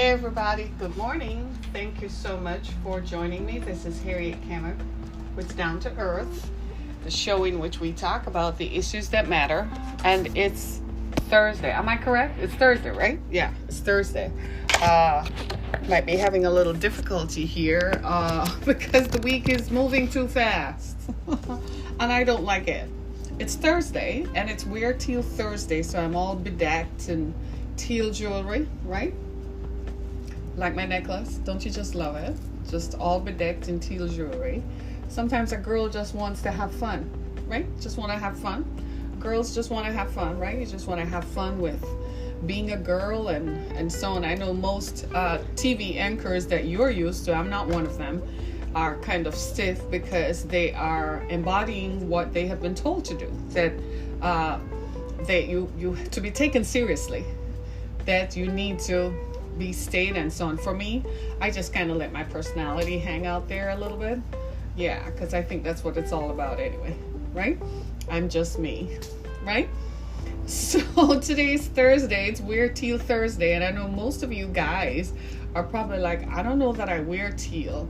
everybody, good morning. Thank you so much for joining me. This is Harriet Cameron with Down to Earth, the show in which we talk about the issues that matter. And it's Thursday. Am I correct? It's Thursday, right? Yeah, it's Thursday. Might be having a little difficulty here because the week is moving too fast. And I don't like it. It's Thursday, and it's Wear Teal Thursday, so I'm all bedecked in teal jewelry, right? Like my necklace. Don't you just love it? Just all bedecked in teal jewelry. Sometimes a girl just wants to have fun, right? Just want to have fun. Girls just want to have fun, right? You just want to have fun with being a girl and so on. I know most TV anchors that you're used to, I'm not one of them, are kind of stiff because they are embodying what they have been told to do. That you to be taken seriously, that you need to be staid and so on. For me, I just kind of let my personality hang out there a little bit. Yeah, because I think that's what it's all about anyway, right? I'm just me, right? So today's Thursday, it's Wear Teal Thursday, and I know most of you guys are probably like, I don't know that I wear teal.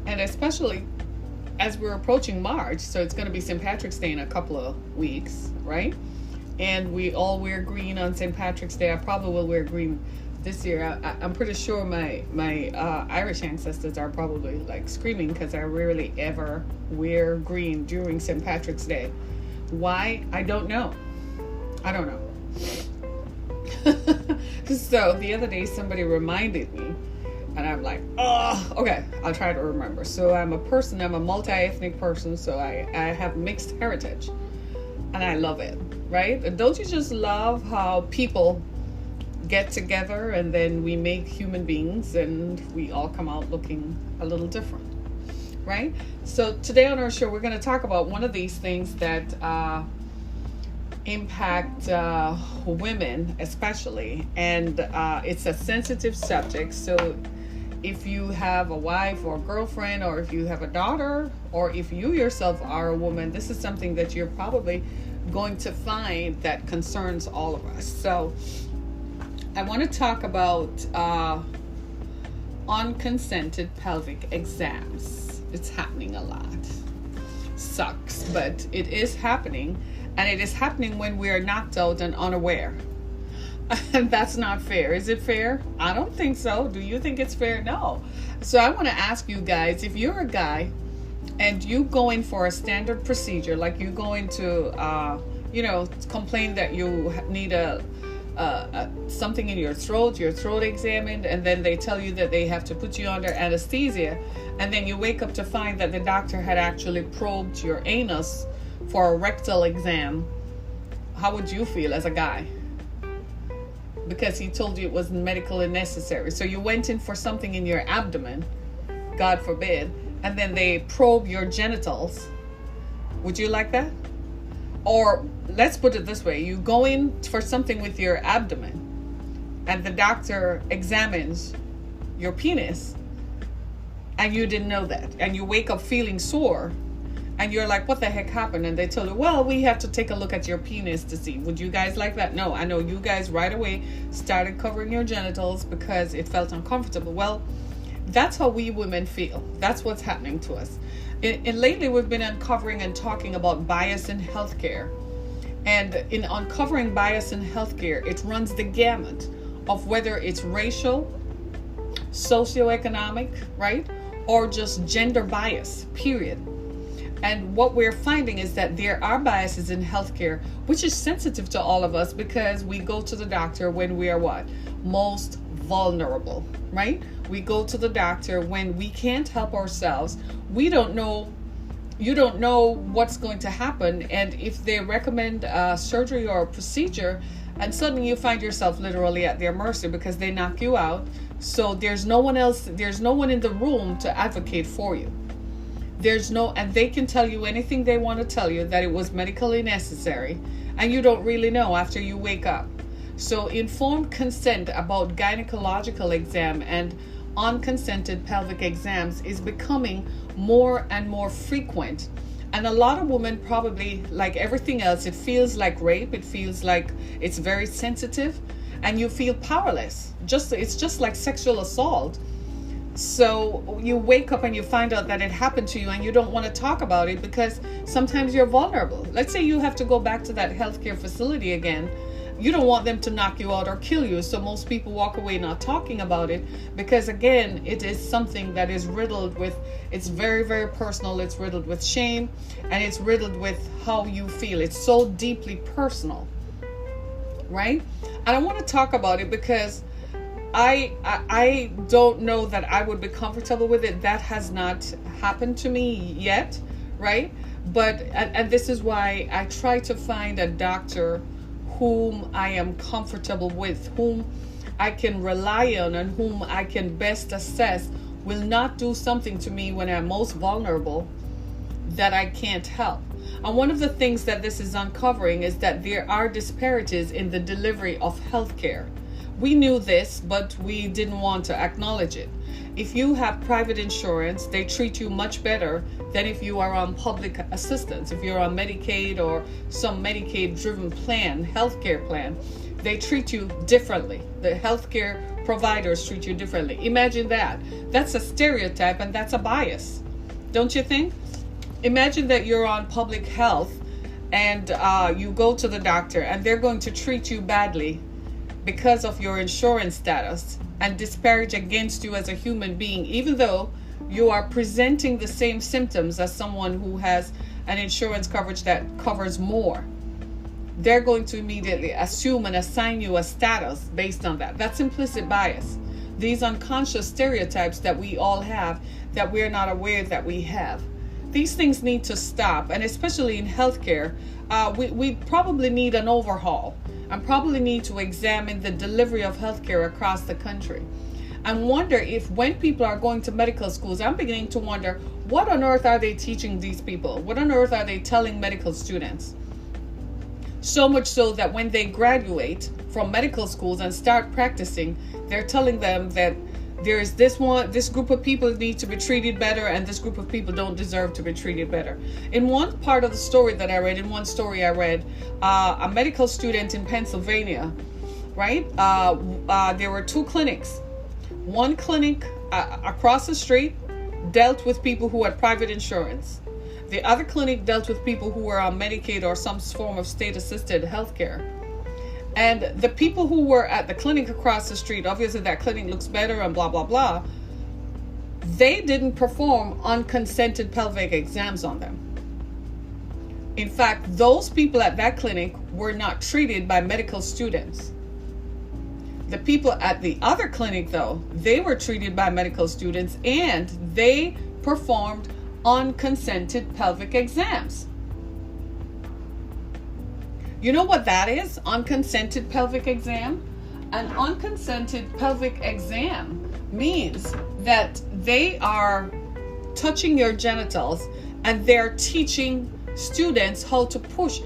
And especially as we're approaching March, so it's going to be St. Patrick's Day in a couple of weeks, right? And we all wear green on St. Patrick's Day. I probably will wear green this year. I'm pretty sure my Irish ancestors are probably like screaming because I rarely ever wear green during St. Patrick's Day. Why? I don't know. So the other day somebody reminded me, and I'm like, oh, okay, I'll try to remember. So I'm a multi-ethnic person, so I have mixed heritage, and I love it, right? And don't you just love how people get together and then we make human beings and we all come out looking a little different, right? So today on our show, we're going to talk about one of these things that impact women especially, and it's a sensitive subject. So if you have a wife or a girlfriend, or if you have a daughter, or if you yourself are a woman, this is something that you're probably going to find that concerns all of us. So I want to talk about unconsented pelvic exams. It's happening a lot. Sucks, but it is happening, and it is happening when we are knocked out and unaware. And that's not fair. Is it fair? I don't think so. Do you think it's fair? No. So I want to ask you guys, if you're a guy and you go in for a standard procedure, like you go into, complain that you need something in your throat examined, and then they tell you that they have to put you under anesthesia, and then you wake up to find that the doctor had actually probed your anus for a rectal exam. How would you feel as a guy? Because he told you it was medically necessary. So you went in for something in your abdomen, God forbid, and then they probe your genitals. Would you like that? Or let's put it this way, you go in for something with your abdomen and the doctor examines your penis and you didn't know that, and you wake up feeling sore and you're like, what the heck happened? And they tell you, well, we have to take a look at your penis to see. Would you guys like that? No, I know you guys right away started covering your genitals because it felt uncomfortable. Well, that's how we women feel. That's what's happening to us. And lately we've been uncovering and talking about bias in healthcare. And in uncovering bias in healthcare, it runs the gamut of whether it's racial, socioeconomic, right? Or just gender bias, period. And what we're finding is that there are biases in healthcare, which is sensitive to all of us because we go to the doctor when we are what? Most vulnerable, right? We go to the doctor when we can't help ourselves. We don't know, you don't know what's going to happen. And if they recommend surgery or a procedure, and suddenly you find yourself literally at their mercy because they knock you out. So there's no one in the room to advocate for you. And they can tell you anything they want to tell you, that it was medically necessary, and you don't really know after you wake up. So informed consent about gynecological exam and unconsented pelvic exams is becoming more and more frequent. And a lot of women, probably like everything else, it feels like rape. It feels like it's very sensitive. and you feel powerless. It's just like sexual assault. So you wake up and you find out that it happened to you, and you don't want to talk about it because sometimes you're vulnerable. Let's say you have to go back to that healthcare facility again. You don't want them to knock you out or kill you. So most people walk away not talking about it because, again, it is something that is riddled with, it's very, very personal. It's riddled with shame, and it's riddled with how you feel. It's so deeply personal, right? And I want to talk about it because I don't know that I would be comfortable with it. That has not happened to me yet, right? But, and this is why I try to find a doctor whom I am comfortable with, whom I can rely on, and whom I can best assess will not do something to me when I'm most vulnerable that I can't help. And one of the things that this is uncovering is that there are disparities in the delivery of healthcare. We knew this, but we didn't want to acknowledge it. If you have private insurance, they treat you much better than if you are on public assistance. If you're on Medicaid or some Medicaid-driven plan, healthcare plan, they treat you differently. The healthcare providers treat you differently. Imagine that. That's a stereotype, and that's a bias, don't you think? Imagine that you're on public health and you go to the doctor and they're going to treat you badly because of your insurance status and disparage against you as a human being, even though you are presenting the same symptoms as someone who has an insurance coverage that covers more. They're going to immediately assume and assign you a status based on that. That's implicit bias. These unconscious stereotypes that we all have that we're not aware that we have. These things need to stop, and especially in healthcare, we probably need an overhaul and probably need to examine the delivery of healthcare across the country. And wonder if when people are going to medical schools, I'm beginning to wonder, what on earth are they teaching these people? What on earth are they telling medical students? So much so that when they graduate from medical schools and start practicing, they're telling them that there's this group of people need to be treated better, and this group of people don't deserve to be treated better. In one part of the story that I read, a medical student in Pennsylvania, right? There were two clinics. One clinic across the street dealt with people who had private insurance. The other clinic dealt with people who were on Medicaid or some form of state-assisted healthcare. And the people who were at the clinic across the street, obviously that clinic looks better and blah, blah, blah, they didn't perform unconsented pelvic exams on them. In fact, those people at that clinic were not treated by medical students. The people at the other clinic, though, they were treated by medical students, and they performed unconsented pelvic exams. You know what that is? Unconsented pelvic exam? An unconsented pelvic exam means that they are touching your genitals and they're teaching students how to push.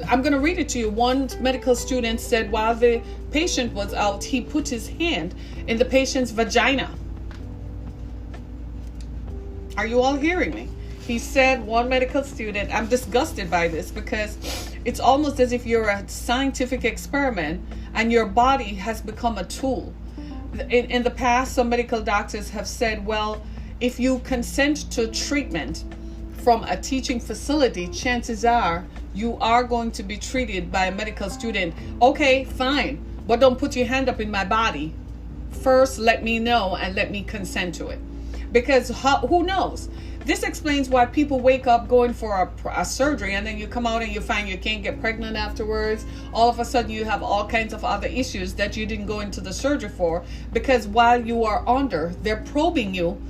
I'm going to read it to you. One medical student said while the patient was out, he put his hand in the patient's vagina. Are you all hearing me? He said, one medical student, I'm disgusted by this because it's almost as if you're a scientific experiment and your body has become a tool. In the past, some medical doctors have said, well, if you consent to treatment from a teaching facility, chances are you are going to be treated by a medical student. Okay, fine, but don't put your hand up in my body. First, let me know and let me consent to it. Because who knows? This explains why people wake up going for a surgery and then you come out and you find you can't get pregnant afterwards. All of a sudden you have all kinds of other issues that you didn't go into the surgery for, because while you are under, they're probing you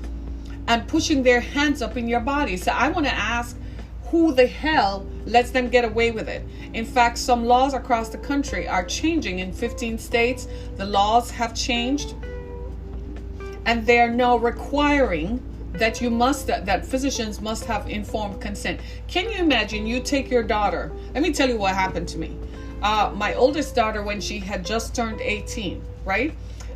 and pushing their hands up in your body. So I want to ask, who the hell lets them get away with it? In fact, some laws across the country are changing. In 15 states, the laws have changed, and they are now requiring that that physicians must have informed consent. Can you imagine you take your daughter? Let me tell you what happened to me. My oldest daughter, when she had just turned 18, right?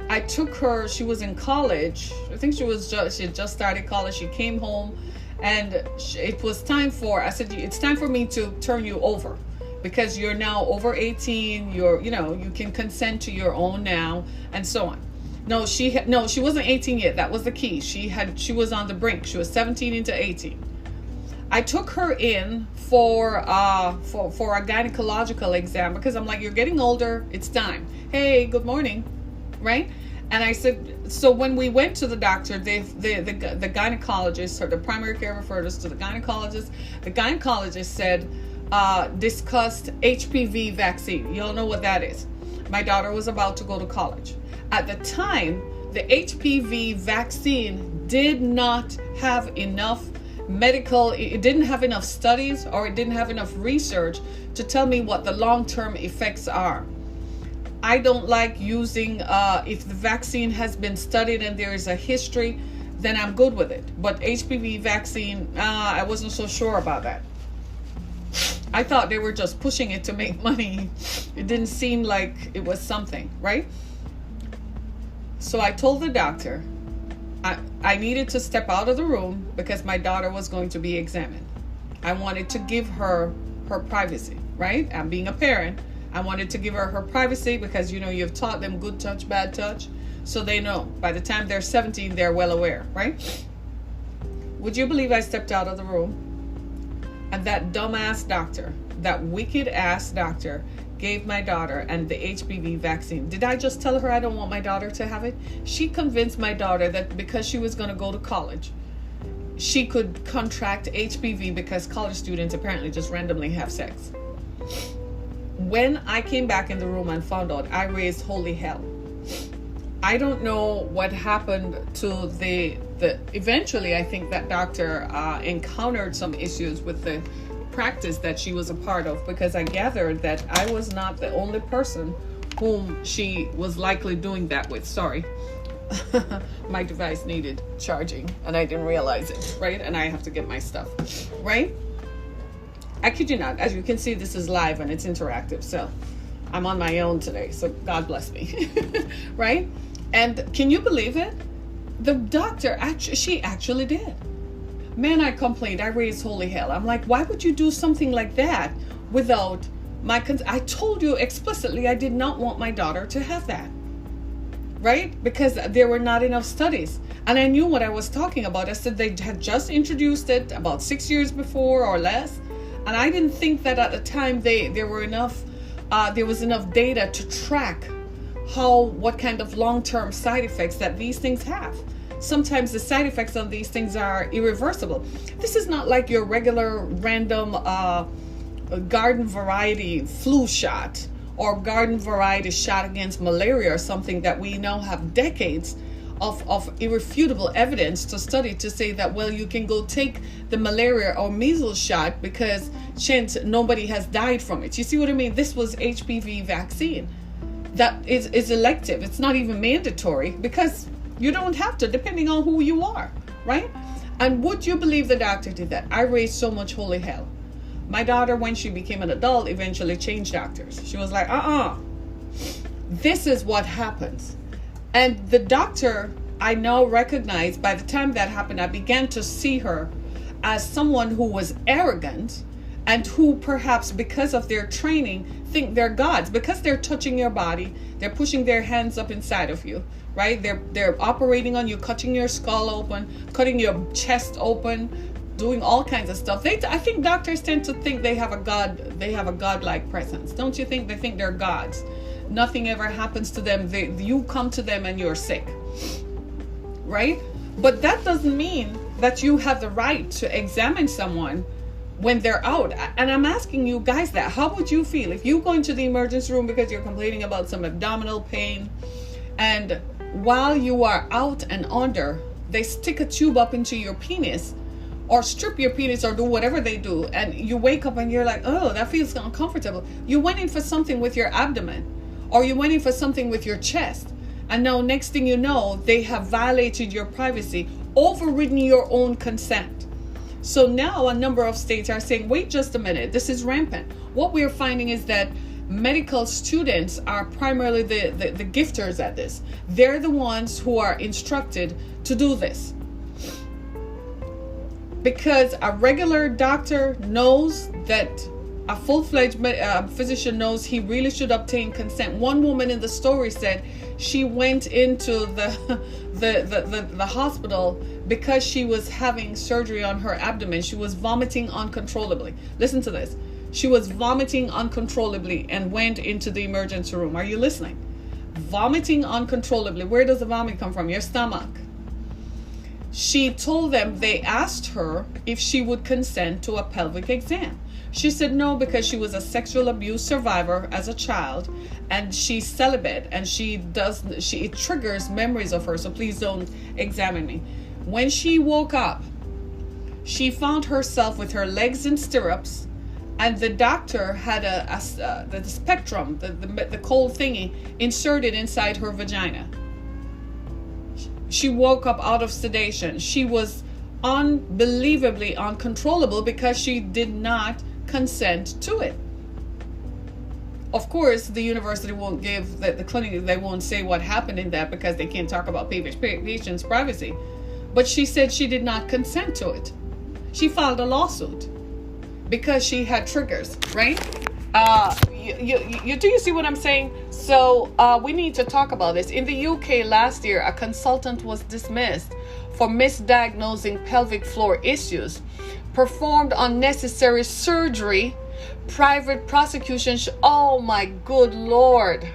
I took her, she was in college. I think she had just started college. She came home and it was time for, I said, it's time for me to turn you over. because you're now over 18, you can consent to your own now, and so on. No, she wasn't 18 yet. That was the key. She was on the brink. She was 17 into 18. I took her in for a gynecological exam because I'm like, you're getting older. It's time. Hey, good morning, right? And I said, so when we went to the doctor, the gynecologist, or the primary care referred us to the gynecologist. The gynecologist said, discussed HPV vaccine. You all know what that is. My daughter was about to go to college. At the time, the HPV vaccine did not have enough it didn't have enough studies, or it didn't have enough research to tell me what the long-term effects are. I don't like using, if the vaccine has been studied and there is a history, then I'm good with it. But HPV vaccine, I wasn't so sure about that. I thought they were just pushing it to make money. It didn't seem like it was something, right? So I told the doctor I needed to step out of the room because my daughter was going to be examined. I wanted to give her privacy, right? And being a parent, I wanted to give her privacy because, you've taught them good touch, bad touch. So they know by the time they're 17, they're well aware, right? Would you believe I stepped out of the room? And that dumbass doctor, that wicked ass doctor, gave my daughter and the HPV vaccine. Did I just tell her I don't want my daughter to have it? She convinced my daughter that because she was going to go to college, she could contract HPV because college students apparently just randomly have sex. When I came back in the room and found out, I raised holy hell. I don't know what happened to the eventually I think that doctor encountered some issues with the practice that she was a part of, because I gathered that I was not the only person whom she was likely doing that with. Sorry. My device needed charging and I didn't realize it, right? And I have to get my stuff, right? I kid you not. As you can see, this is live and it's interactive. So I'm on my own today. So God bless me, right? And can you believe it? The doctor, she actually did. Man, I complained. I raised holy hell. I'm like, why would you do something like that without my I told you explicitly I did not want my daughter to have that, right? Because there were not enough studies. And I knew what I was talking about. I said they had just introduced it about 6 years before or less. And I didn't think that at the time there was enough data to track what kind of long-term side effects that these things have. Sometimes the side effects of these things are irreversible. This is not like your regular random garden variety flu shot or garden variety shot against malaria or something that we now have decades of irrefutable evidence to study to say that, well, you can go take the malaria or measles shot because nobody has died from it. You see what I mean? This was HPV vaccine that is elective. It's not even mandatory because you don't have to, depending on who you are, right? And would you believe the doctor did that? I raised so much holy hell. My daughter, when she became an adult, eventually changed doctors. She was like, this is what happens. And the doctor, I now recognize, by the time that happened, I began to see her as someone who was arrogant and who perhaps because of their training think they're gods, because they're touching your body, they're pushing their hands up inside of you, right? They're operating on you, cutting your skull open, cutting your chest open, doing all kinds of stuff. I think doctors tend to think they have a godlike presence. Don't you think? They think they're gods. Nothing ever happens to them. You come to them and you're sick, right? But that doesn't mean that you have the right to examine someone when they're out. And I'm asking you guys that. How would you feel if you go into the emergency room because you're complaining about some abdominal pain, and while you are out and under, they stick a tube up into your penis or strip your penis or do whatever they do, and you wake up and you're like, oh, that feels uncomfortable. You went in for something with your abdomen, or you went in for something with your chest, and now next thing you know, they have violated your privacy, overridden your own consent. So now a number of states are saying, wait just a minute, this is rampant. What we're finding is that medical students are primarily the gifters at this. They're the ones who are instructed to do this. Because a regular doctor knows that a full-fledged physician knows he really should obtain consent. One woman in the story said she went into the hospital because she was having surgery on her abdomen. She was vomiting uncontrollably. Listen to this. She was vomiting uncontrollably and went into the emergency room. Are you listening? Vomiting uncontrollably. Where does the vomit come from? Your stomach. She told them, they asked her if she would consent to a pelvic exam. She said no, because she was a sexual abuse survivor as a child, and she's celibate, and it triggers memories of her, so please don't examine me. When she woke up, she found herself with her legs in stirrups, and the doctor had the spectrum, the cold thingy, inserted inside her vagina. She woke up out of sedation. She was unbelievably uncontrollable because she did not consent to it. Of course, the university won't give the clinic, they won't say what happened in that because they can't talk about patients' privacy. But she said she did not consent to it. She filed a lawsuit because she had triggers, right? Do you see what I'm saying? So we need to talk about this. In the UK last year, a consultant was dismissed for misdiagnosing pelvic floor issues, performed unnecessary surgery, private prosecution. Oh my good Lord.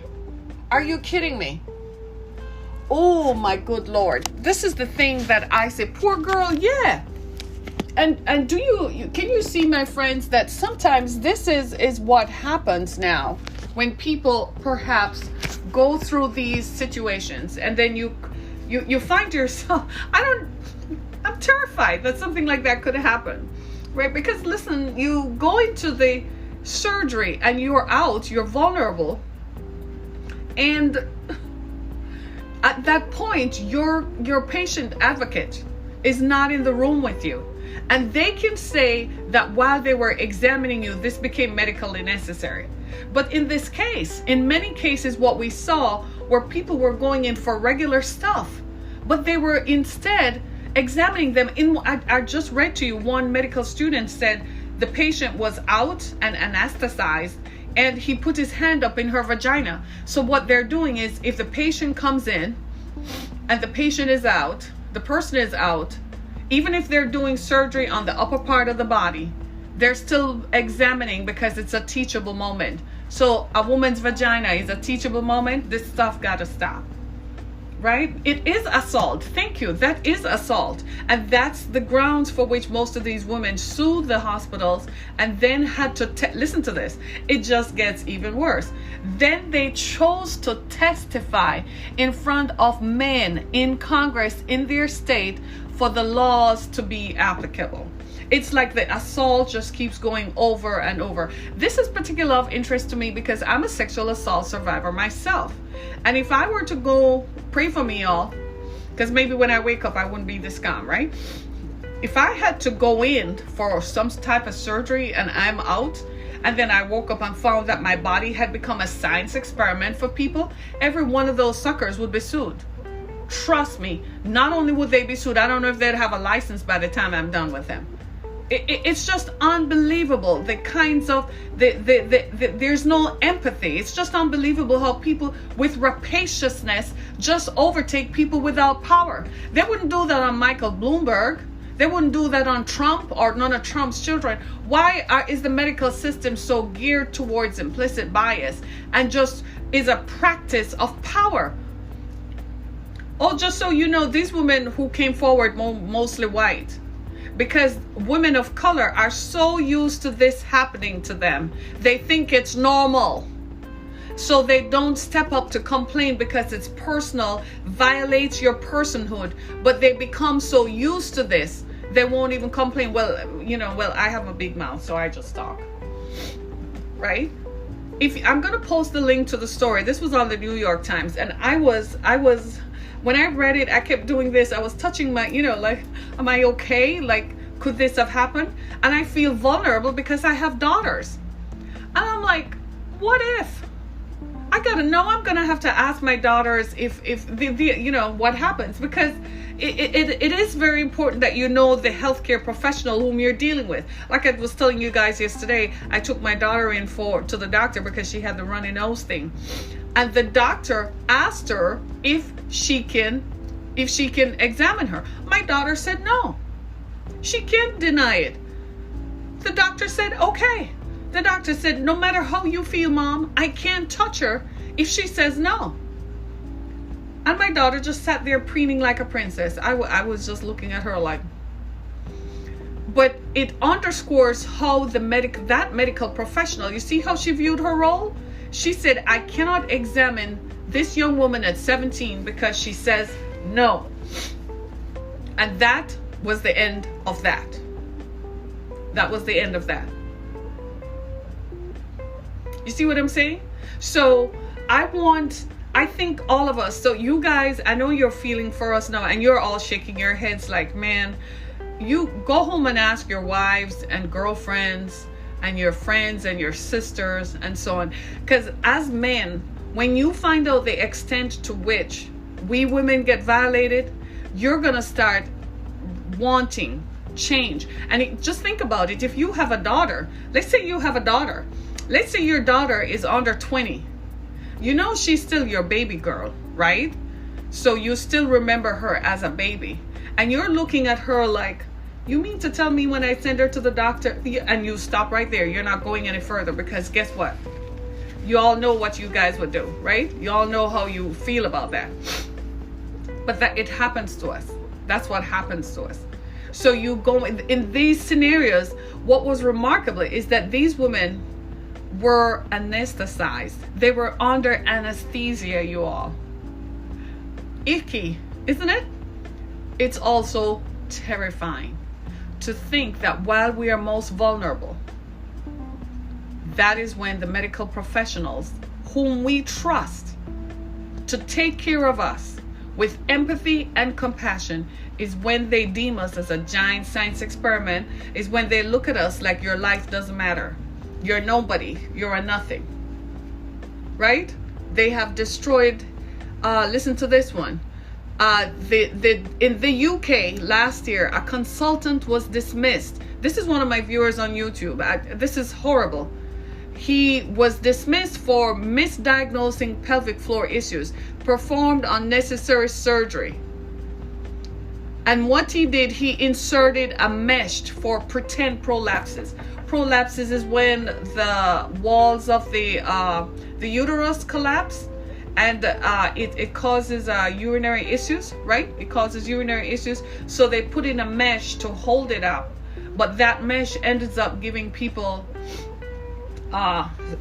Are you kidding me? Oh my good Lord. This is the thing that I say, poor girl, yeah. And can you see, my friends, that sometimes this is what happens now when people perhaps go through these situations, and then you find yourself, I'm terrified that something like that could happen, right? Because listen, you go into the surgery and you're out, you're vulnerable, and at that point your patient advocate is not in the room with you. And they can say that while they were examining you, this became medically necessary. But in this case, in many cases, what we saw were people were going in for regular stuff, but they were instead examining them. I just read to you, one medical student said the patient was out and anesthetized, and he put his hand up in her vagina. So what they're doing is, if the patient comes in and the patient is out, the person is out, even if they're doing surgery on the upper part of the body, they're still examining because it's a teachable moment. So a woman's vagina is a teachable moment. This stuff got to stop, right? It is assault. Thank you. That is assault. And that's the grounds for which most of these women sued the hospitals and then had to, listen to this. It just gets even worse. Then they chose to testify in front of men in Congress in their state for the laws to be applicable. It's like the assault just keeps going over and over. This is particular of interest to me because I'm a sexual assault survivor myself. And if I were to go, pray for me all, because maybe when I wake up I wouldn't be this calm, right? If I had to go in for some type of surgery and I'm out, and then I woke up and found that my body had become a science experiment for people, every one of those suckers would be sued. Trust me, not only would they be sued, I don't know if they'd have a license by the time I'm done with them. It's just unbelievable, the kinds of, there's no empathy. It's just unbelievable how people with rapaciousness just overtake people without power. They wouldn't do that on Michael Bloomberg. They wouldn't do that on Trump or none of Trump's children. Why is the medical system so geared towards implicit bias and just is a practice of power? Oh, just so you know, these women who came forward, mostly white, because women of color are so used to this happening to them. They think it's normal. So they don't step up to complain because it's personal, violates your personhood. But they become so used to this, they won't even complain. Well, I have a big mouth, so I just talk. Right? I'm going to post the link to the story. This was on the New York Times, and I was when I read it, I kept doing this. I was touching my, like, am I okay? Like, could this have happened? And I feel vulnerable because I have daughters. And I'm like, what if? I gotta know. I'm gonna have to ask my daughters if the what happens, because it is very important that you know the healthcare professional whom you're dealing with. Like I was telling you guys yesterday, I took my daughter in to the doctor because she had the runny nose thing, and the doctor asked her if she can examine her. My daughter said no, she can't deny it. The doctor said okay. The doctor said, no matter how you feel, Mom, I can't touch her if she says no. And my daughter just sat there preening like a princess. I was just looking at her like. But it underscores how that medical professional, you see how she viewed her role? She said, I cannot examine this young woman at 17 because she says no. And that was the end of that. That was the end of that. You see what I'm saying? So I think all of us, so you guys, I know you're feeling for us now and you're all shaking your heads like, man, you go home and ask your wives and girlfriends and your friends and your sisters and so on. Because as men, when you find out the extent to which we women get violated, you're going to start wanting change. And just think about it. If you have a daughter, let's say you have a daughter. Let's say your daughter is under 20. You know she's still your baby girl, right? So you still remember her as a baby. And you're looking at her like, you mean to tell me when I send her to the doctor? And you stop right there. You're not going any further because guess what? You all know what you guys would do, right? You all know how you feel about that. But that it happens to us. That's what happens to us. So you go in these scenarios, what was remarkable is that these women were anesthetized. They were under anesthesia, you all. Icky, isn't it? It's also terrifying to think that while we are most vulnerable, that is when the medical professionals whom we trust to take care of us with empathy and compassion is when they deem us as a giant science experiment, is when they look at us like your life doesn't matter. You're nobody. You're a nothing. Right? They have destroyed. Listen to this one. In the UK last year, a consultant was dismissed. This is one of my viewers on YouTube. This is horrible. He was dismissed for misdiagnosing pelvic floor issues, performed unnecessary surgery. And what he did, he inserted a mesh for pretend prolapses. Prolapses is when the walls of the uterus collapse, and it causes urinary issues, right? It causes urinary issues. So they put in a mesh to hold it up, but that mesh ends up giving people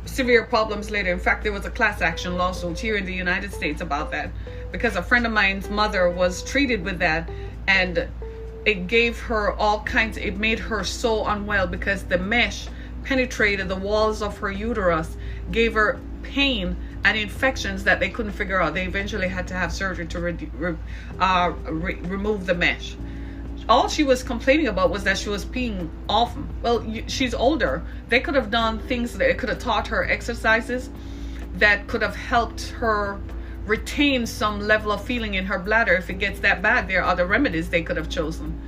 severe problems later. In fact, there was a class action lawsuit here in the United States about that, because a friend of mine's mother was treated with that, and it gave her all kinds, it made her so unwell because the mesh penetrated the walls of her uterus, gave her pain and infections that they couldn't figure out. They eventually had to have surgery to remove the mesh. All she was complaining about was that she was peeing often. Well, she's older. They could have done things, they could have taught her exercises that could have helped her retain some level of feeling in her bladder. If it gets that bad, there are other remedies they could have chosen,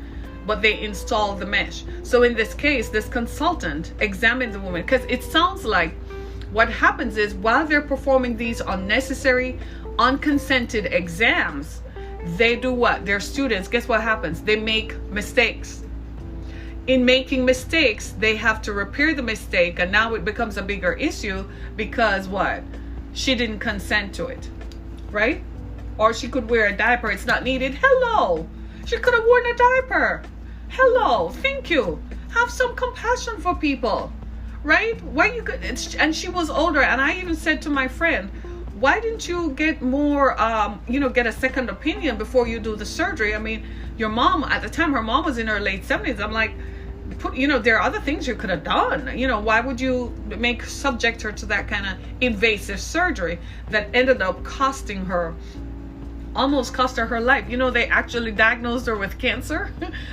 but they installed the mesh. So in this case, this consultant examined the woman, because it sounds like what happens is while they're performing these unnecessary, unconsented exams, they do what? Their students, guess what happens? They make mistakes. In making mistakes, they have to repair the mistake, and now it becomes a bigger issue because what? She didn't consent to it. Right? Or she could wear a diaper. It's not needed. Hello. She could have worn a diaper. Hello. Thank you. Have some compassion for people. Right? Why you could? And she was older. And I even said to my friend, why didn't you get more, get a second opinion before you do the surgery? I mean, your mom, at the time, her mom was in her late 70s. I'm like, there are other things you could have done. Why would you subject her to that kind of invasive surgery that ended up almost cost her life? They actually diagnosed her with cancer.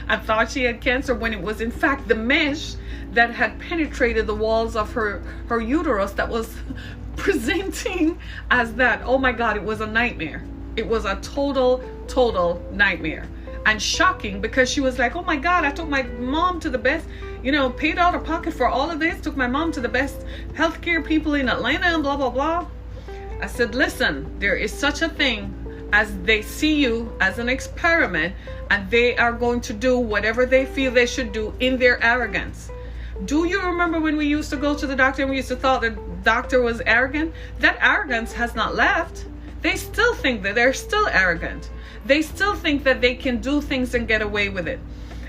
I thought she had cancer when it was in fact the mesh that had penetrated the walls of her uterus that was presenting as that. Oh my God, it was a nightmare. It was a total nightmare. And shocking, because she was like, oh my God, I took my mom to the best, paid out of pocket for all of this, took my mom to the best healthcare people in Atlanta and blah, blah, blah. I said, listen, there is such a thing as they see you as an experiment, and they are going to do whatever they feel they should do in their arrogance. Do you remember when we used to go to the doctor and we used to thought the doctor was arrogant? That arrogance has not left. They still think that they're still arrogant. They still think that they can do things and get away with it.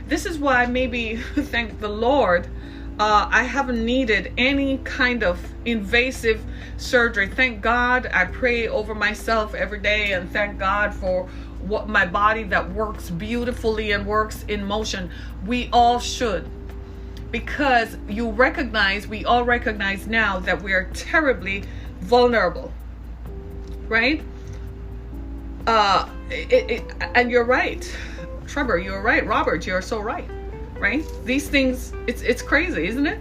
This is why maybe, thank the Lord, I haven't needed any kind of invasive surgery. Thank God. I pray over myself every day, and thank God for what my body that works beautifully and works in motion. We all should, because we all recognize now that we are terribly vulnerable, right? And you're right, Trevor, you're right, Robert, you're so right? These things, it's crazy, isn't it?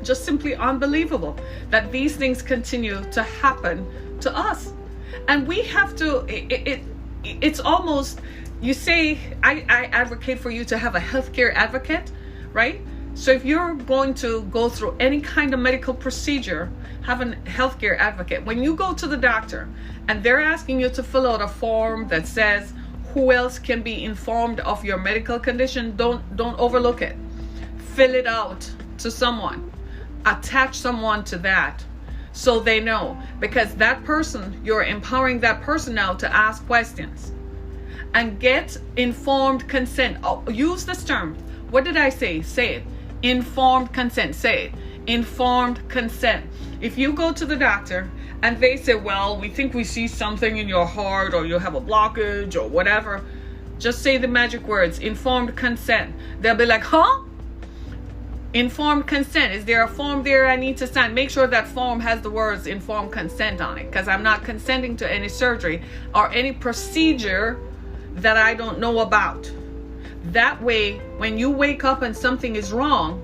Just simply unbelievable that these things continue to happen to us. And we have to, it's almost, you say, I advocate for you to have a healthcare advocate, right? So if you're going to go through any kind of medical procedure, have a healthcare advocate. When you go to the doctor and they're asking you to fill out a form that says who else can be informed of your medical condition, don't overlook it. Fill it out to someone. Attach someone to that so they know, because that person, you're empowering that person now to ask questions and get informed consent. Oh, use this term. What did I say? Say it. Informed consent. Say it. Informed consent. If you go to the doctor and they say, well, we think we see something in your heart, or you have a blockage or whatever, just say the magic words, informed consent. They'll be like, huh? Informed consent. Is there a form there I need to sign? Make sure that form has the words informed consent on it, because I'm not consenting to any surgery or any procedure that I don't know about. That way, when you wake up and something is wrong,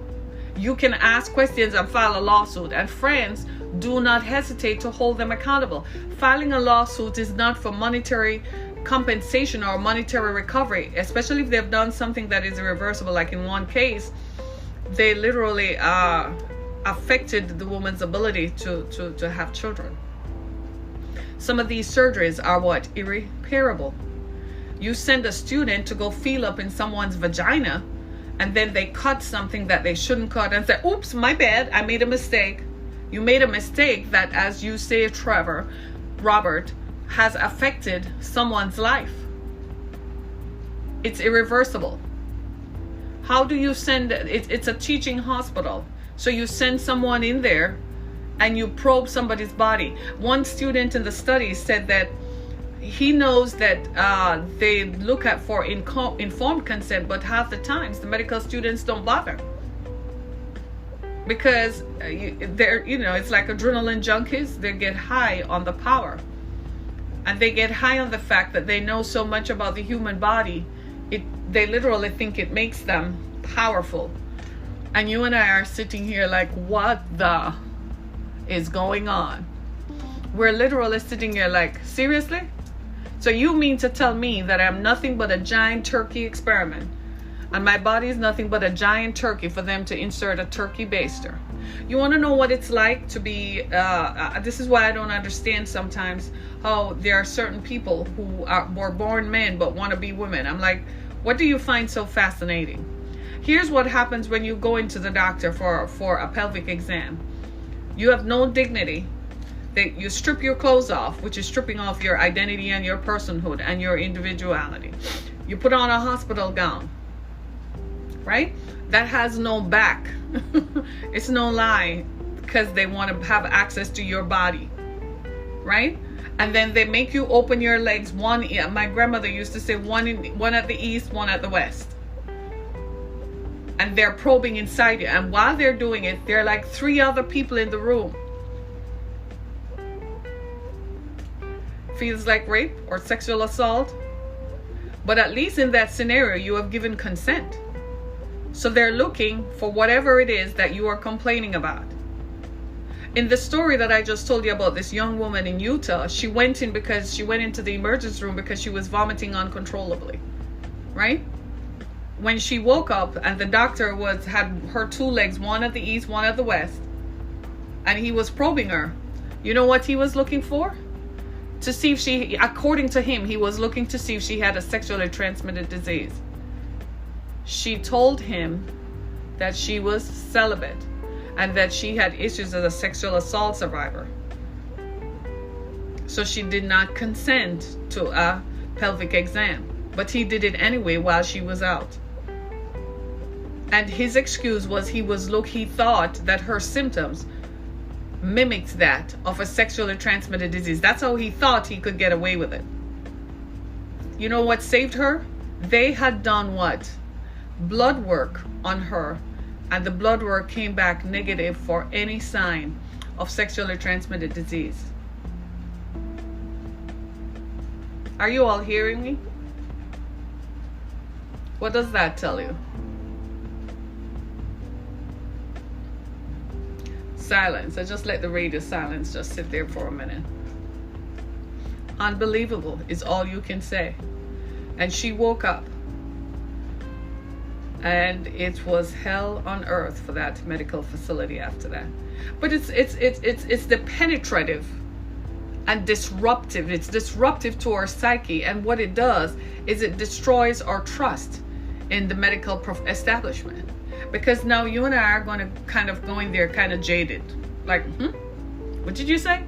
you can ask questions and file a lawsuit. And friends, do not hesitate to hold them accountable. Filing a lawsuit is not for monetary compensation or monetary recovery, especially if they've done something that is irreversible. Like in one case, they literally affected the woman's ability to have children. Some of these surgeries are what? Irreparable. You send a student to go feel up in someone's vagina, and then they cut something that they shouldn't cut and say, oops, my bad, I made a mistake. You made a mistake that, as you say, Trevor, Robert, has affected someone's life. It's irreversible. How do you send it? It's a teaching hospital. So you send someone in there and you probe somebody's body. One student in the study said that he knows that they look at for informed consent, but half the times the medical students don't bother, because they're, it's like adrenaline junkies. They get high on the power, and they get high on the fact that they know so much about the human body. They literally think it makes them powerful. And you and I are sitting here like, what the is going on? We're literally sitting here like, seriously? So you mean to tell me that I'm nothing but a giant turkey experiment, and my body is nothing but a giant turkey for them to insert a turkey baster? You want to know what it's like to be, this is why I don't understand sometimes how there are certain people who were born men but want to be women. I'm like, what do you find so fascinating? Here's what happens when you go into the doctor for a pelvic exam. You have no dignity. You strip your clothes off, which is stripping off your identity and your personhood and your individuality. You put on a hospital gown, right? That has no back. It's no lie, because they want to have access to your body, right? And then they make you open your legs. My grandmother used to say one at the east, one at the west. And they're probing inside you. And while they're doing it, there are like 3 other people in the room. Feels like rape or sexual assault. But at least in that scenario, you have given consent. So they're looking for whatever it is that you are complaining about. In the story that I just told you about this young woman in Utah, she went into the emergency room because she was vomiting uncontrollably, right? When she woke up and the doctor had her two legs, one at the east, one at the west, and he was probing her, you know what he was looking for? To see if according to him, he was looking to see if she had a sexually transmitted disease. She told him that she was celibate and that she had issues as a sexual assault survivor. So she did not consent to a pelvic exam, but he did it anyway while she was out. And his excuse was he thought that her symptoms mimicked that of a sexually transmitted disease. That's how he thought he could get away with it. You know what saved her? They had done what? Blood work on her, and the blood work came back negative for any sign of sexually transmitted disease. Are you all hearing me? What does that tell you? Silence. I just let the radio silence just sit there for a minute. Unbelievable is all you can say. And she woke up, and it was hell on earth for that medical facility after that. But it's the penetrative and disruptive. It's disruptive to our psyche, and what it does is it destroys our trust in the medical establishment. Because now you and I are going to kind of go in there kind of jaded. Like, what did you say?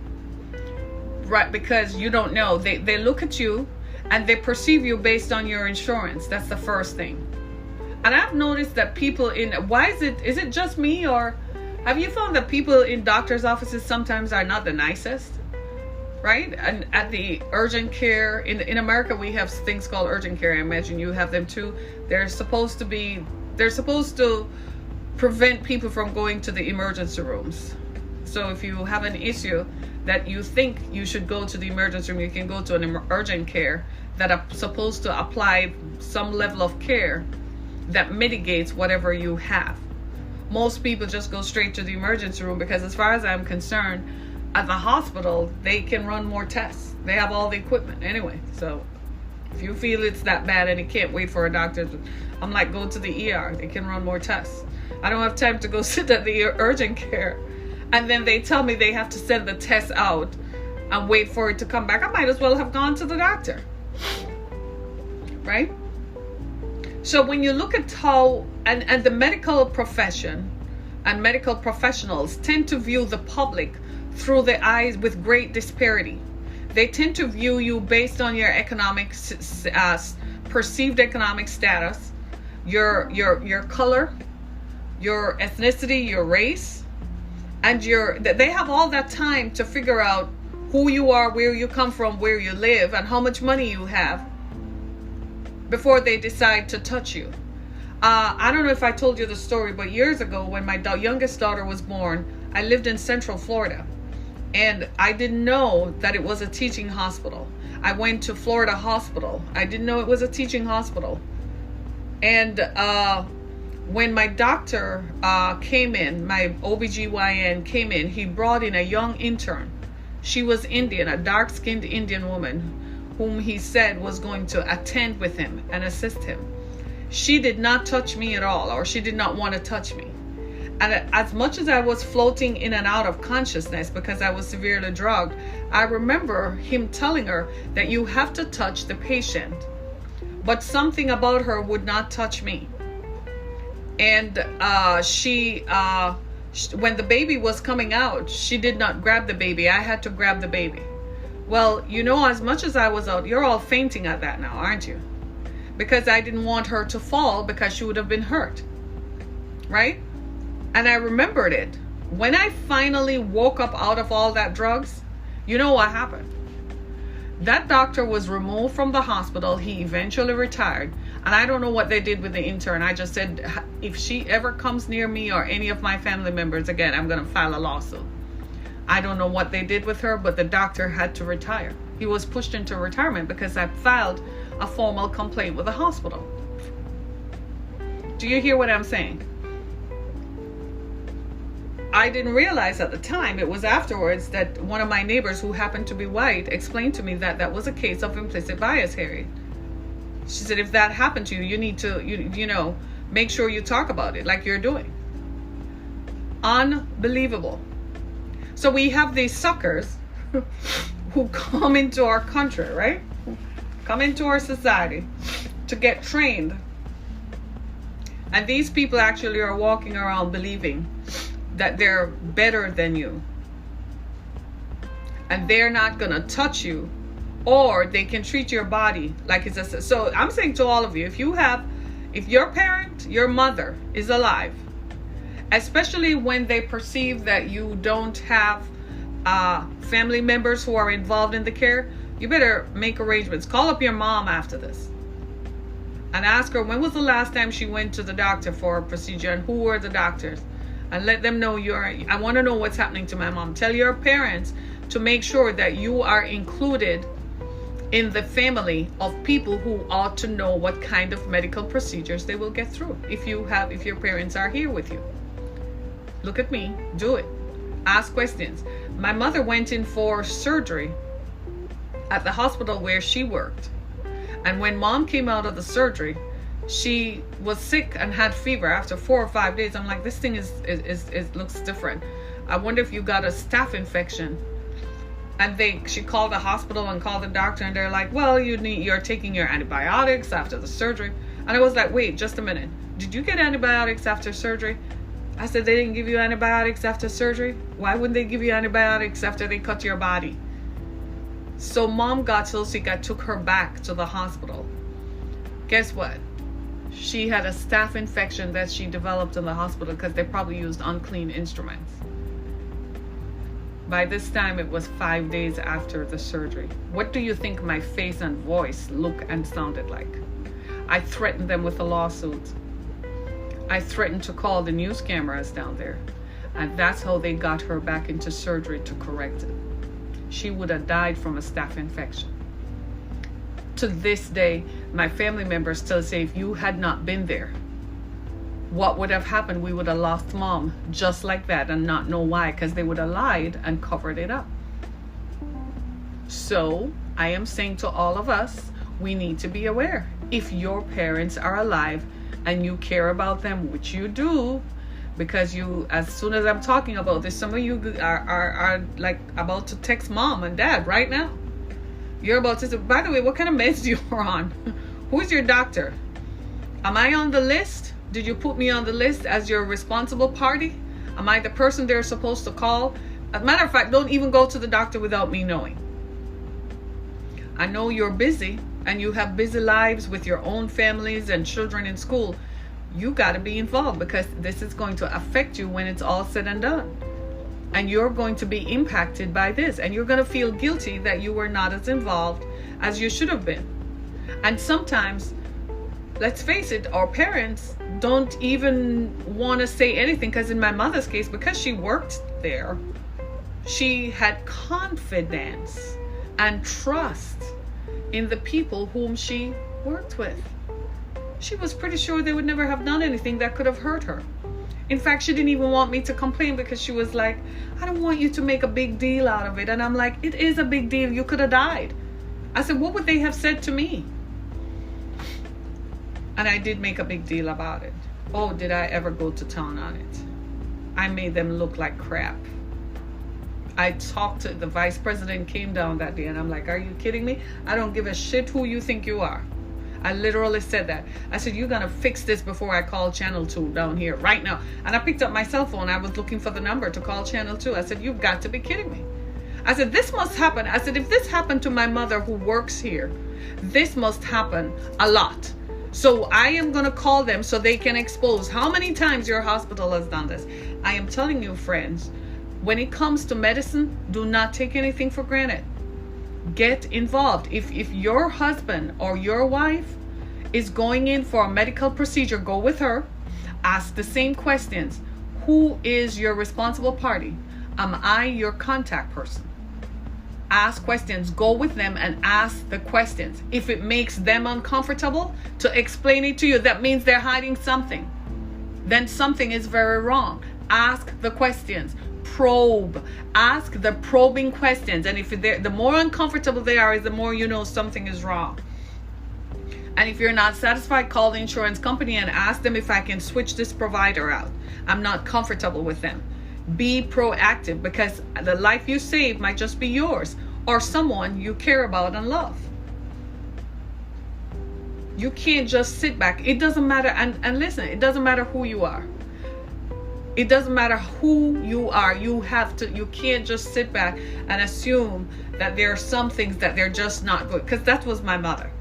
Right, because you don't know. They look at you and they perceive you based on your insurance. That's the first thing. And I've noticed that people is it just me, or have you found that people in doctors' offices sometimes are not the nicest? Right? And at the urgent care, in America, we have things called urgent care. I imagine you have them too. They're supposed to prevent people from going to the emergency rooms. So if you have an issue that you think you should go to the emergency room, you can go to an urgent care that are supposed to apply some level of care that mitigates whatever you have. Most people just go straight to the emergency room because, as far as I'm concerned, at the hospital, they can run more tests. They have all the equipment anyway. So if you feel it's that bad and you can't wait for a doctor, I'm like, go to the ER. They can run more tests. I don't have time to go sit at the urgent care. And then they tell me they have to send the test out and wait for it to come back. I might as well have gone to the doctor. Right? So when you look at how, and the medical profession and medical professionals tend to view the public through the eyes with great disparity. They tend to view you based on your perceived economic status, your color, your ethnicity, your race, and they have all that time to figure out who you are, where you come from, where you live, and how much money you have before they decide to touch you. I don't know if I told you the story, but years ago when my youngest daughter was born, I lived in Central Florida, and I didn't know that it was a teaching hospital. I went to Florida Hospital. I didn't know it was a teaching hospital. And when my doctor came in, my OBGYN came in, he brought in a young intern. She was Indian, a dark-skinned Indian woman whom he said was going to attend with him and assist him. She did not touch me at all, or she did not want to touch me. And as much as I was floating in and out of consciousness because I was severely drugged, I remember him telling her that you have to touch the patient. But something about her would not touch me. And when the baby was coming out, she did not grab the baby. I had to grab the baby. Well, you know, as much as I was out, you're all fainting at that now, aren't you? Because I didn't want her to fall because she would have been hurt. Right? And I remembered it. When I finally woke up out of all that drugs, you know what happened? That doctor was removed from the hospital. He eventually retired. And I don't know what they did with the intern. I just said, if she ever comes near me or any of my family members again, I'm going to file a lawsuit. I don't know what they did with her, but the doctor had to retire. He was pushed into retirement because I filed a formal complaint with the hospital. Do you hear what I'm saying? I didn't realize at the time, it was afterwards that one of my neighbors who happened to be white explained to me that that was a case of implicit bias, Harriet. She said, if that happened to you, you need to, you know, make sure you talk about it like you're doing. Unbelievable. So we have these suckers who come into our country, right? Come into our society to get trained. And these people actually are walking around believing that they're better than you. And they're not going to touch you, or they can treat your body like it's a... So I'm saying to all of you, if your parent, your mother is alive, especially when they perceive that you don't have family members who are involved in the care, you better make arrangements. Call up your mom after this and ask her when was the last time she went to the doctor for a procedure and who were the doctors, and let them know I want to know what's happening to my mom. Tell your parents to make sure that you are included in the family of people who ought to know what kind of medical procedures they will get through. If your parents are here with you, look at me, do it. Ask questions. My mother went in for surgery at the hospital where she worked. And when mom came out of the surgery, she was sick and had fever after 4 or 5 days. I'm like, this thing is looks different. I wonder if you got a staph infection. And she called the hospital and called the doctor, and they're like, well, you're taking your antibiotics after the surgery. And I was like, wait, just a minute. Did you get antibiotics after surgery? I said, they didn't give you antibiotics after surgery? Why wouldn't they give you antibiotics after they cut your body? So mom got so sick, I took her back to the hospital. Guess what? She had a staph infection that she developed in the hospital because they probably used unclean instruments. By this time, it was 5 days after the surgery. What do you think my face and voice looked and sounded like? I threatened them with a lawsuit. I threatened to call the news cameras down there. And that's how they got her back into surgery to correct it. She would have died from a staph infection. To this day, my family members still say, if you had not been there, what would have happened? We would have lost mom just like that, and not know why, because they would have lied and covered it up. So I am saying to all of us, we need to be aware. If your parents are alive and you care about them, which you do, because as soon as I'm talking about this, some of you are like about to text mom and dad right now. You're about to say, by the way, what kind of meds you are on? Who's your doctor? Am I on the list? Did you put me on the list as your responsible party? Am I the person they're supposed to call? As a matter of fact, don't even go to the doctor without me knowing. I know you're busy and you have busy lives with your own families and children in school. You got to be involved, because this is going to affect you when it's all said and done. And you're going to be impacted by this, and you're going to feel guilty that you were not as involved as you should have been. And sometimes, let's face it, our parents don't even want to say anything, because in my mother's case, because she worked there, she had confidence and trust in the people whom she worked with. She was pretty sure they would never have done anything that could have hurt her. In fact, she didn't even want me to complain, because she was like, I don't want you to make a big deal out of it. And I'm like, it is a big deal. You could have died. I said, what would they have said to me? And I did make a big deal about it. Oh, did I ever go to town on it? I made them look like crap. I talked to the vice president, came down that day, and I'm like, are you kidding me? I don't give a shit who you think you are. I literally said that. I said, you're going to fix this before I call Channel 2 down here right now. And I picked up my cell phone. I was looking for the number to call Channel 2. I said, you've got to be kidding me. I said, this must happen. I said, if this happened to my mother who works here, this must happen a lot. So I am going to call them so they can expose how many times your hospital has done this. I am telling you, friends, when it comes to medicine, do not take anything for granted. Get involved. If your husband or your wife is going in for a medical procedure, go with her. Ask the same questions. Who is your responsible party? Am I your contact person? Ask questions. Go with them and ask the questions. If it makes them uncomfortable to explain it to you, that means they're hiding something. Then something is very wrong. Ask the questions. Probe. Ask the probing questions. And if they're, the more uncomfortable they are, is the more you know something is wrong. And if you're not satisfied, call the insurance company and ask them if I can switch this provider out. I'm not comfortable with them. Be proactive, because the life you save might just be yours or someone you care about and love. You can't just sit back. It doesn't matter. And listen, it doesn't matter who you are. It doesn't matter who you are. You can't just sit back and assume that there are some things that they're just not good. Because that was my mother.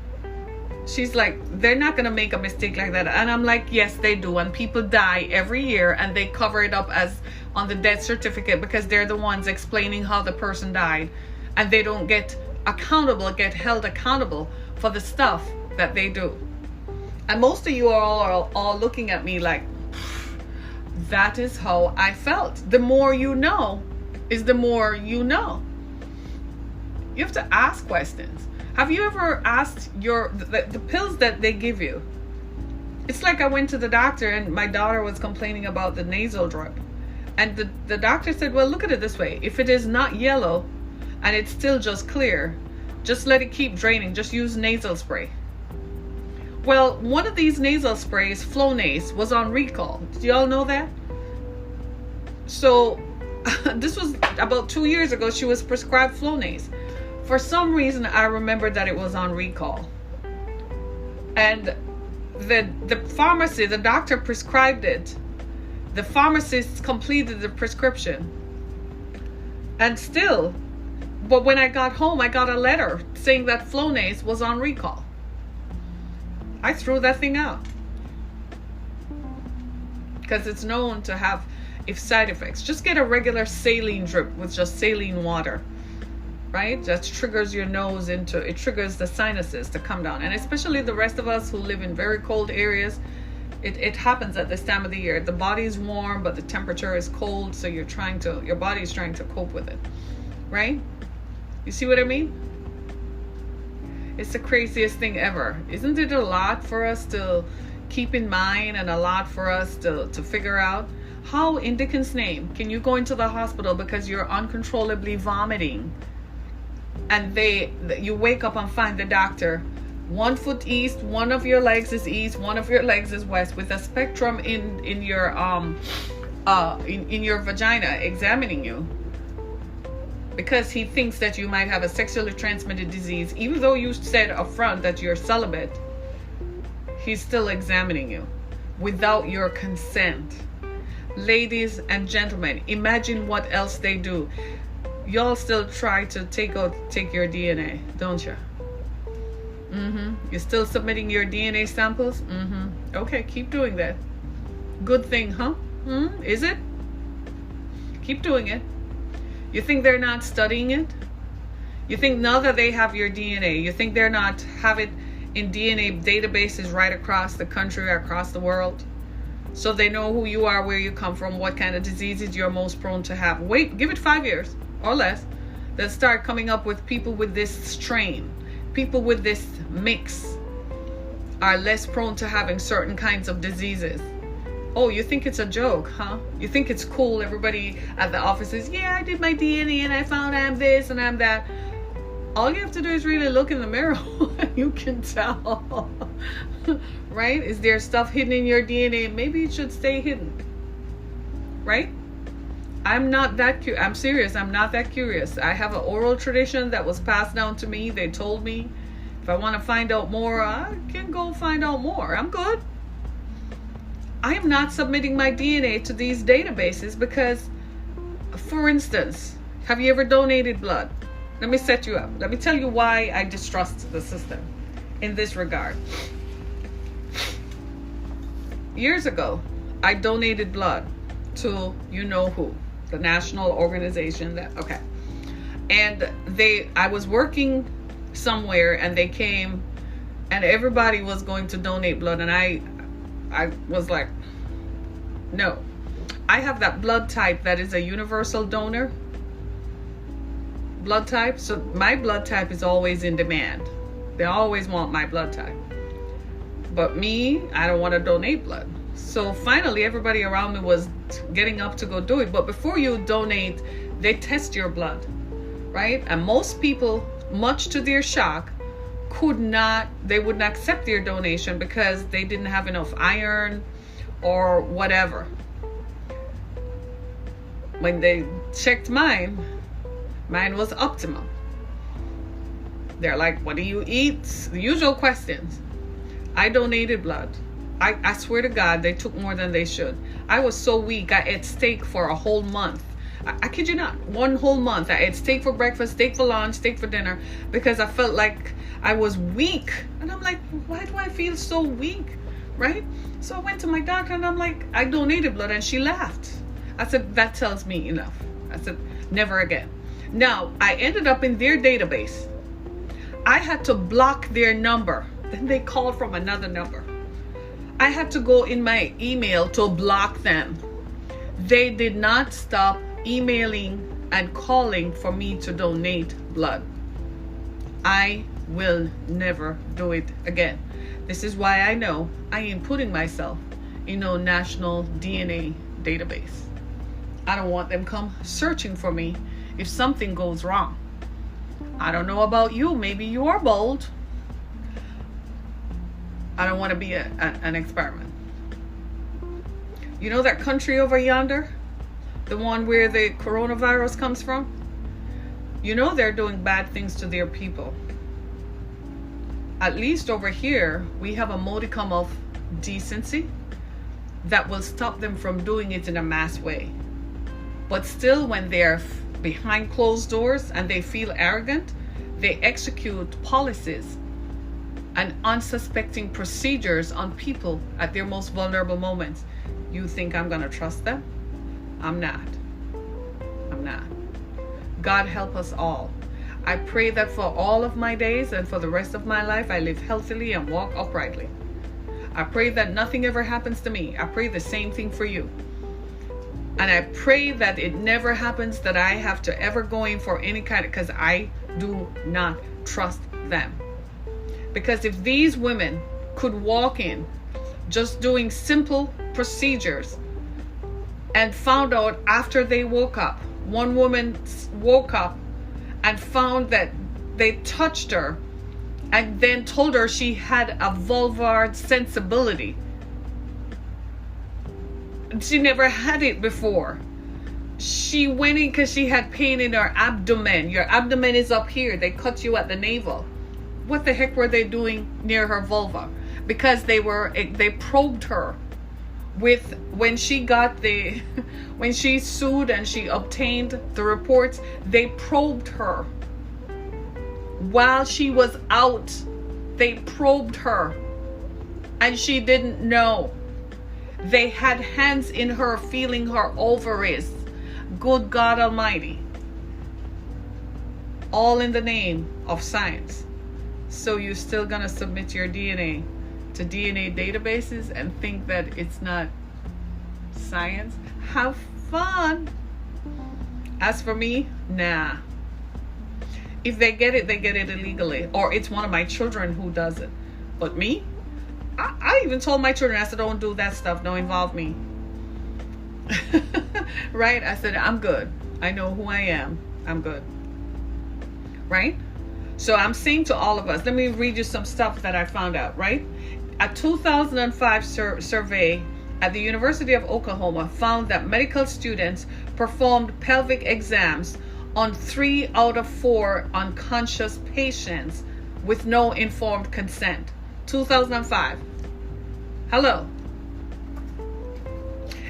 She's like, they're not going to make a mistake like that. And I'm like, yes, they do. And people die every year and they cover it up as on the death certificate because they're the ones explaining how the person died. And they don't get held accountable for the stuff that they do. And most of you are all looking at me like, that is how I felt. The more you know is the more you know. You have to ask questions. Have you ever asked the pills that they give you? It's like I went to the doctor and my daughter was complaining about the nasal drip. And the doctor said, well, look at it this way. If it is not yellow and it's still just clear, just let it keep draining. Just use nasal spray. Well, one of these nasal sprays, Flonase, was on recall. Do y'all know that? So this was about 2 years ago. She was prescribed Flonase. For some reason, I remember that it was on recall. And the pharmacy, the doctor prescribed it. The pharmacist completed the prescription. And still, but when I got home, I got a letter saying that Flonase was on recall. I threw that thing out. Because it's known to have side effects. Just get a regular saline drip with just saline water. Right? That triggers your nose it triggers the sinuses to come down. And especially the rest of us who live in very cold areas, it happens at this time of the year. The body is warm, but the temperature is cold, so your body is trying to cope with it. Right? You see what I mean? It's the craziest thing ever. Isn't it a lot for us to keep in mind and a lot for us to figure out? How in Dickens' name can you go into the hospital because you're uncontrollably vomiting? And you wake up and find the doctor 1 foot east, one of your legs is east, one of your legs is west, with a spectrum in your vagina examining you, because he thinks that you might have a sexually transmitted disease. Even though you said up front that you're celibate, he's still examining you without your consent. Ladies and gentlemen, imagine what else they do. Y'all still try to take your DNA, don't you? You're still submitting your DNA samples? Okay, keep doing that. Good thing, huh? Is it? Keep doing it. You think they're not studying it? You think now that they have your DNA, you think they're not have it in DNA databases right across the country, across the world? So they know who you are, where you come from, what kind of diseases you're most prone to have. Wait, give it 5 years or less. They'll start coming up with people with this strain. People with this mix are less prone to having certain kinds of diseases. Oh, you think it's a joke, huh? You think it's cool? Everybody at the office is, yeah, I did my DNA and I found I'm this and I'm that. All you have to do is really look in the mirror. You can tell. Right? Is there stuff hidden in your DNA? Maybe it should stay hidden. Right? I'm not that I'm serious. I'm not that curious. I have an oral tradition that was passed down to me. They told me if I want to find out more, I can go find out more. I'm good. I am not submitting my DNA to these databases because, for instance, have you ever donated blood? Let me set you up. Let me tell you why I distrust the system in this regard. Years ago, I donated blood to you know who, the national organization and I was working somewhere and they came and everybody was going to donate blood, and I was like, no. I have that blood type that is a universal donor blood type, so my blood type is always in demand. They always want my blood type. But me, I don't want to donate blood. So finally, everybody around me was getting up to go do it. But before you donate, they test your blood, right? And most people, much to their shock, they wouldn't accept their donation because they didn't have enough iron or whatever. When they checked mine was optimal. They're like, what do you eat? The usual questions. I donated blood. I swear to God, they took more than they should. I was so weak. I ate steak for a whole month. I kid you not, 1 whole month. I ate steak for breakfast, steak for lunch, steak for dinner, because I felt like I was weak. And I'm like, why do I feel so weak? Right? So I went to my doctor and I'm like, I donated blood, and she laughed. I said, that tells me enough. I said, never again. Now, I ended up in their database. I had to block their number. Then they called from another number. I had to go in my email to block them. They did not stop emailing and calling for me to donate blood. I will never do it again. This is why I know I ain't putting myself in no national DNA database. I don't want them come searching for me if something goes wrong. I don't know about you. Maybe you are bold. I don't want to be an experiment. You know that country over yonder? The one where the coronavirus comes from? You know they're doing bad things to their people. At least over here, we have a modicum of decency that will stop them from doing it in a mass way. But still, when they're behind closed doors and they feel arrogant, they execute policies and unsuspecting procedures on people at their most vulnerable moments. You think I'm going to trust them? I'm not. God help us all. I pray that for all of my days and for the rest of my life, I live healthily and walk uprightly. I pray that nothing ever happens to me. I pray the same thing for you. And I pray that it never happens that I have to ever go in for any kind of, because I do not trust them. Because if these women could walk in just doing simple procedures and found out after they woke up, one woman woke up and found that they touched her and then told her she had a vulvar sensibility. She never had it before. She went in because she had pain in her abdomen. Your abdomen is up here. They cut you at the navel. What the heck were they doing near her vulva? Because they probed her with, when she sued and she obtained the reports, they probed her. While she was out, they probed her and she didn't know. They had hands in her feeling her ovaries. Good God Almighty. All in the name of science. So you're still gonna submit your DNA to DNA databases and think that it's not science? Have fun. As for me, nah. If they get it illegally, or it's one of my children who does it. But me, I even told my children, I said, don't do that stuff, don't involve me. Right? I said, I'm good. I know who I am. I'm good. Right? So I'm saying to all of us, let me read you some stuff that I found out, right? A 2005 survey at the University of Oklahoma found that medical students performed pelvic exams on 3 out of 4 unconscious patients with no informed consent. 2005. Hello.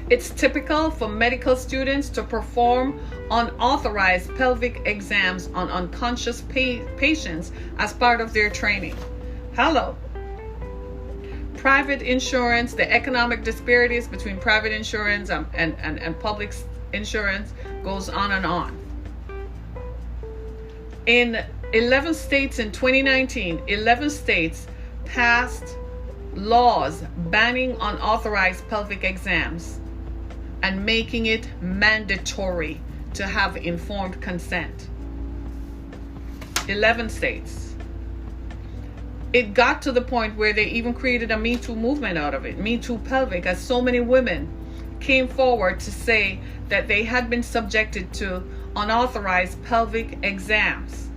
It's typical for medical students to perform unauthorized pelvic exams on unconscious patients as part of their training. Hello. Private insurance, the economic disparities between private insurance and public insurance goes on and on. In 11 states in 2019, 11 states passed laws banning unauthorized pelvic exams and making it mandatory to have informed consent. 11 states. It got to the point where they even created a Me Too movement out of it, Me Too Pelvic, as so many women came forward to say that they had been subjected to unauthorized pelvic exams.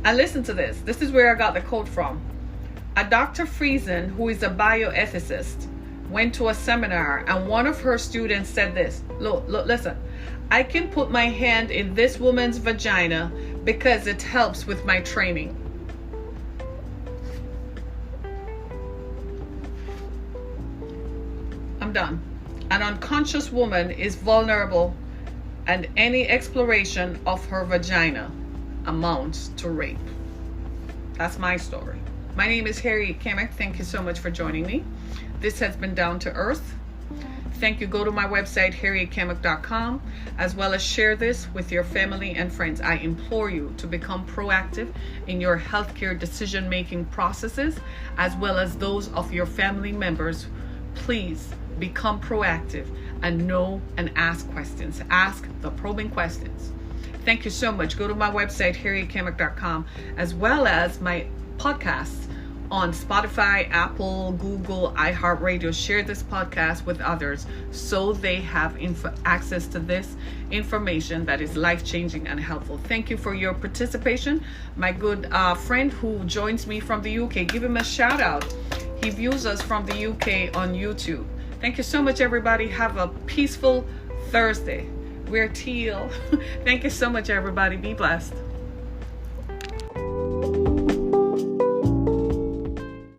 And listen to this. This is where I got the quote from. A Dr. Friesen, who is a bioethicist, went to a seminar, and one of her students said this. Look, listen. I can put my hand in this woman's vagina because it helps with my training. I'm done. An unconscious woman is vulnerable, and any exploration of her vagina amounts to rape. That's my story. My name is Harriet Kamek. Thank you so much for joining me. This has been Down to Earth. Thank you. Go to my website, harrietkamek.com, as well as share this with your family and friends. I implore you to become proactive in your healthcare decision-making processes, as well as those of your family members. Please become proactive and know and ask questions. Ask the probing questions. Thank you so much. Go to my website, harrietkamek.com, as well as my podcasts on Spotify, Apple, Google, iHeartRadio. Share this podcast with others so they have access to this information that is life-changing and helpful. Thank you for your participation. My good friend who joins me from the UK, give him a shout out. He views us from the UK on YouTube. Thank you so much, everybody. Have a peaceful Thursday. We're teal. Thank you so much, everybody. Be blessed.